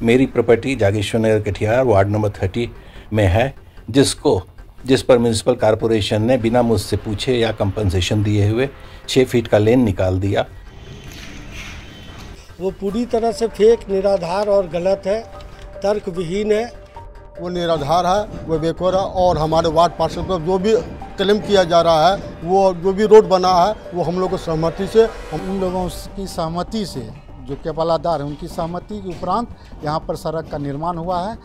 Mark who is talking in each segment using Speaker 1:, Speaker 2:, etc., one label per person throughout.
Speaker 1: मेरी प्रॉपर्टी जागेश्वर नगर Katihar ward number 30 में है, जिस पर म्यूनिसिपल कॉरपोरेशन ने बिना मुझसे पूछे या कंपनसेशन दिए हुए 6 फीट का लेन निकाल दिया।
Speaker 2: वो पूरी तरह से फेक, निराधार और गलत है, तर्क विहीन है।
Speaker 3: वो निराधार है, वो बेकार है और हमारे वार्ड पार्षद पर जो भी क्लेम किया जा रहा है, वो जो भी रोड बना है वो हम लोग को सहमति से,
Speaker 4: हम उन लोगों की सहमति से, जो केवलादार है उनकी सहमति के उपरांत यहाँ पर सड़क का निर्माण हुआ है।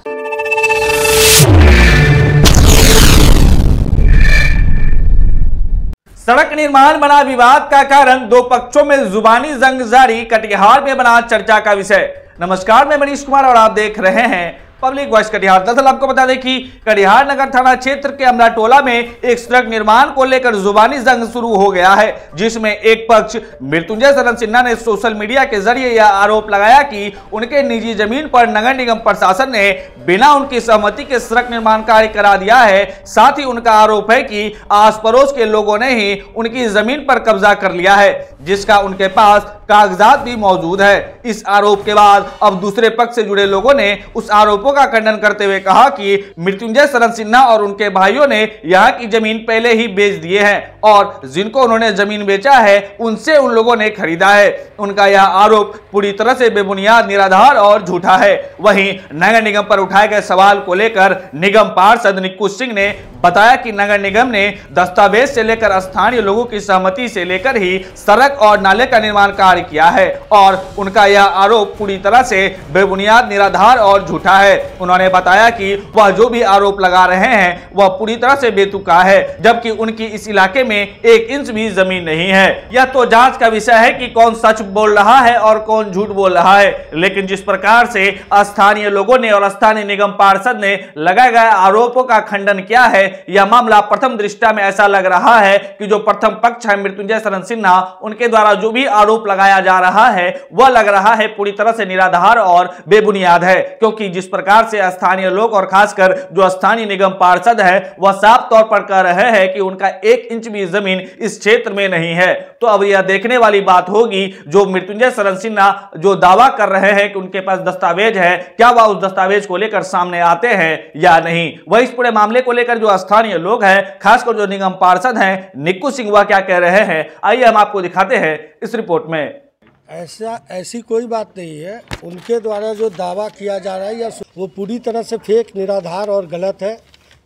Speaker 5: सड़क निर्माण बना विवाद का कारण, दो पक्षों में जुबानी जंग जारी, कटिहार में बना चर्चा का विषय। नमस्कार, मैं मनीष कुमार और आप देख रहे हैं पब्लिक वॉइस कटिहार। दरअसल आपको बता दें कि कटिहार नगर थाना क्षेत्र के अमला टोला में एक सड़क निर्माण को लेकर जुबानी जंग शुरू हो गया है, जिसमें एक पक्ष मृत्युंजय शरण सिन्हा ने सोशल मीडिया के जरिए यह आरोप लगाया कि उनके निजी जमीन पर नगर निगम प्रशासन ने बिना उनकी सहमति के सड़क निर्माण कार्य करा दिया है। साथ ही उनका आरोप है कि आस पड़ोस के लोगों ने ही उनकी जमीन पर कब्जा कर लिया है, जिसका उनके पास कागजात भी मौजूद है। इस आरोप के बाद अब दूसरे पक्ष से जुड़े लोगों ने उस आरोपों का खंडन करते हुए कहा कि मृत्युंजय शरण सिन्हा और उनके भाइयों ने यहां की जमीन पहले ही बेच दिए हैं और जिनको उन्होंने जमीन बेचा है उनसे उन लोगों ने खरीदा है। उनका यह आरोप पूरी तरह से बेबुनियाद, निराधार और झूठा है। वहीं नगर निगम पर उठाए गए सवाल को लेकर निगम पार्षद निक्कू सिंह ने बताया कि नगर निगम ने दस्तावेज से लेकर स्थानीय लोगों की सहमति से लेकर ही सड़क और नाले का निर्माण कार्य किया है और उनका यह आरोप पूरी तरह से बेबुनियाद, निराधार और झूठा है। उन्होंने बताया कि वह जो भी आरोप लगा रहे हैं वह पूरी तरह से बेतुका है, जबकि उनकी इस इलाके में 1 इंच भी जमीन नहीं है। यह तो जांच का विषय है कि कौन सच बोल रहा है और कौन झूठ बोल रहा है, लेकिन जिस प्रकार से स्थानीय लोगों ने और स्थानीय निगम पार्षद ने लगाए गए आरोपों का खंडन किया है, यह मामला प्रथम दृष्टया में ऐसा लग रहा है कि जो प्रथम पक्ष है मृत्युंजय शरण सिन्हा, उनके द्वारा जो भी आरोप लगाया जा रहा है वह लग रहा है पूरी तरह से निराधार और बेबुनियाद है, क्योंकि जिस प्रकार से स्थानीय लोग और खासकर जो स्थानीय निगम पार्षद है वह साफ तौर पर कह रहे हैं कि उनका 1 इंच भी जमीन इस क्षेत्र में नहीं है। तो अब यह देखने वाली बात होगी, जो मृत्युंजय शरण सिन्हा जो दावा कर रहे हैं कि उनके पास दस्तावेज है, क्या वह उस दस्तावेज को लेकर सामने आते हैं या नहीं। वह इस पूरे मामले को लेकर जो स्थानीय लोग हैं, खासकर जो निगम पार्षद हैं निक्कू सिंह, वह क्या कह रहे हैं, आइए हम आपको दिखाते हैं इस रिपोर्ट में।
Speaker 2: ऐसी कोई बात नहीं है। उनके द्वारा जो दावा किया जा रहा है या वो पूरी तरह से फेक, निराधार और गलत है,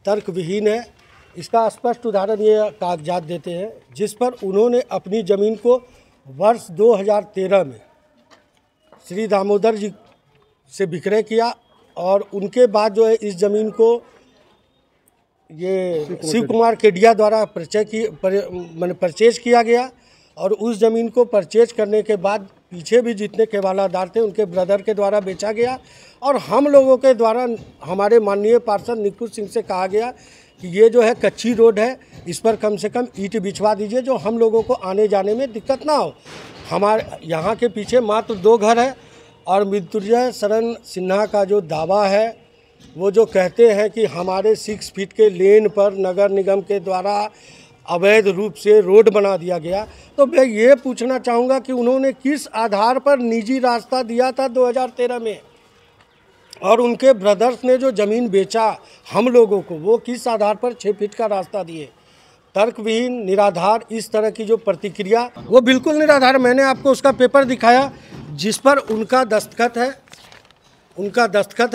Speaker 2: तर्क विहीन है। इसका स्पष्ट उदाहरण ये कागजात देते हैं जिस पर उन्होंने अपनी ज़मीन को वर्ष 2013 में श्री दामोदर जी से विक्रय किया और उनके बाद जो है इस ज़मीन को ये शिव कुमार केडिया द्वारा परचेज किया गया और उस ज़मीन को परचेज करने के बाद पीछे भी जितने केवालादार थे उनके ब्रदर के द्वारा बेचा गया और हम लोगों के द्वारा हमारे माननीय पार्षद निक्कू सिंह से कहा गया कि ये जो है कच्ची रोड है, इस पर कम से कम ईंट बिछवा दीजिए जो हम लोगों को आने जाने में दिक्कत ना हो। हमारे यहाँ के पीछे मात्र 2 घर है और मृत्युंजय शरण सिन्हा का जो दावा है, वो जो कहते हैं कि हमारे 6 फीट के लेन पर नगर निगम के द्वारा अवैध रूप से रोड बना दिया गया, तो मैं ये पूछना चाहूँगा कि उन्होंने किस आधार पर निजी रास्ता दिया था 2013 में और उनके ब्रदर्स ने जो ज़मीन बेचा हम लोगों को, वो किस आधार पर 6 फीट का रास्ता दिए। तर्कविहीन, निराधार, इस तरह की जो प्रतिक्रिया वो बिल्कुल निराधार। मैंने आपको उसका पेपर दिखाया जिस पर उनका दस्तखत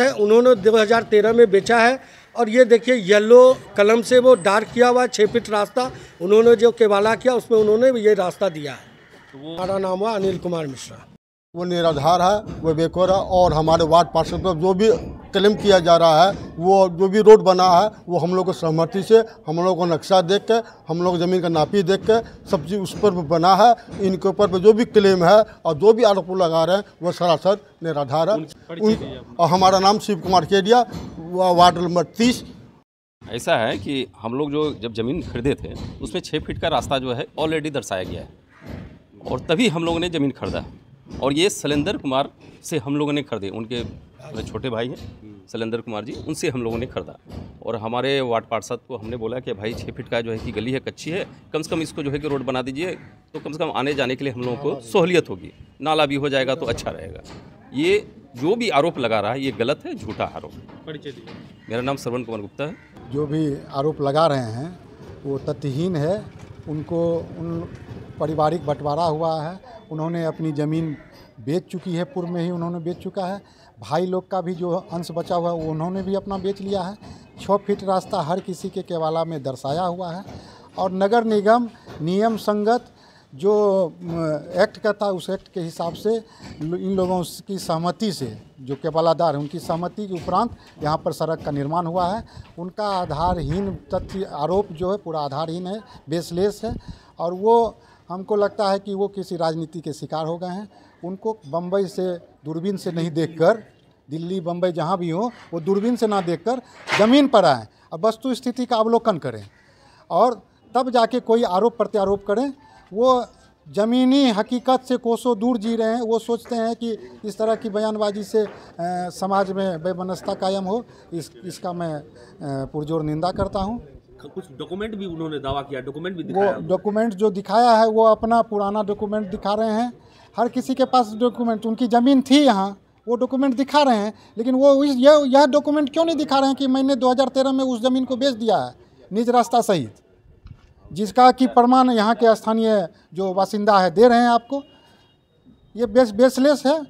Speaker 2: है। उन्होंने 2013 में बेचा है और ये देखिए येलो कलम से वो डार्क किया हुआ 6 फीट रास्ता उन्होंने जो केवाला किया उसमें उन्होंने ये रास्ता दिया है। हमारा नाम हुआ अनिल कुमार मिश्रा।
Speaker 3: वो निराधार है, वो बेकार है और हमारे वार्ड पार्षद पर जो भी क्लेम किया जा रहा है, वो जो भी रोड बना है वो हम लोग को सहमति से, हम लोग को नक्शा देख के, हम लोग ज़मीन का नापी देख के सब चीज़ उस पर बना है। इनके ऊपर जो भी क्लेम है और जो भी आरोप लगा रहे हैं वो सरासर निराधार है। और हमारा नाम शिव कुमार केडिया, वार्ड नंबर 30।
Speaker 6: ऐसा है कि हम लोग जो जब ज़मीन खरीदे थे उसमें 6 फीट का रास्ता जो है ऑलरेडी दर्शाया गया है और तभी हम लोगों ने ज़मीन खरीदा और ये शैलेंद्र कुमार से हम लोगों ने खरीदे। उनके छोटे भाई हैं शैलेंद्र कुमार जी, उनसे हम लोगों ने खरीदा और हमारे वार्ड पार्षद को हमने बोला कि भाई 6 फीट का जो है कि गली है, कच्ची है, कम से कम इसको जो है कि रोड बना दीजिए तो कम से कम आने जाने के लिए हम लोगों को सहूलियत होगी, नाला भी हो जाएगा तो अच्छा रहेगा। ये जो भी आरोप लगा रहा है ये गलत है, झूठा आरोप है।
Speaker 5: परिचय दीजिए।
Speaker 6: मेरा नाम श्रवण कुमार गुप्ता है।
Speaker 4: जो भी आरोप लगा रहे हैं वो तथ्यहीन है। उनको उन पारिवारिक बंटवारा हुआ है, उन्होंने अपनी ज़मीन बेच चुकी है, पूर्व में ही उन्होंने बेच चुका है। भाई लोग का भी जो अंश बचा हुआ है वो उन्होंने भी अपना बेच लिया है। 6 फीट रास्ता हर किसी के केवाला में दर्शाया हुआ है और नगर निगम नियम संगत जो एक्ट करता है उस एक्ट के हिसाब से इन लोगों की सहमति से, जो केवालादार हैं उनकी सहमति के उपरांत यहाँ पर सड़क का निर्माण हुआ है। उनका आधारहीन तथ्य आरोप जो है पूरा आधारहीन है, बेसलेस है और वो हमको लगता है कि वो किसी राजनीति के शिकार हो गए हैं। उनको बम्बई से दूरबीन से नहीं देखकर, दिल्ली बम्बई जहाँ भी हो वो दूरबीन से ना देखकर ज़मीन पर आएँ और वस्तु स्थिति का अवलोकन करें और तब जाके कोई आरोप प्रत्यारोप करें। वो ज़मीनी हकीकत से कोसों दूर जी रहे हैं। वो सोचते हैं कि इस तरह की बयानबाजी से समाज में बेमनस्ता कायम हो। इसका मैं पुरजोर निंदा करता हूँ।
Speaker 7: कुछ डॉक्यूमेंट भी उन्होंने दावा किया, डॉक्यूमेंट भी दिखाया।
Speaker 4: वो डॉक्यूमेंट जो दिखाया है वो अपना पुराना डॉक्यूमेंट दिखा रहे हैं। हर किसी के पास डॉक्यूमेंट, उनकी ज़मीन थी यहाँ, वो डॉक्यूमेंट दिखा रहे हैं, लेकिन वो यह डॉक्यूमेंट क्यों नहीं दिखा रहे हैं कि मैंने 2013 में उस ज़मीन को बेच दिया है निज रास्ता सहित, जिसका कि प्रमाण यहाँ के स्थानीय जो बासिंदा है दे रहे हैं आपको। ये बेसलेस है।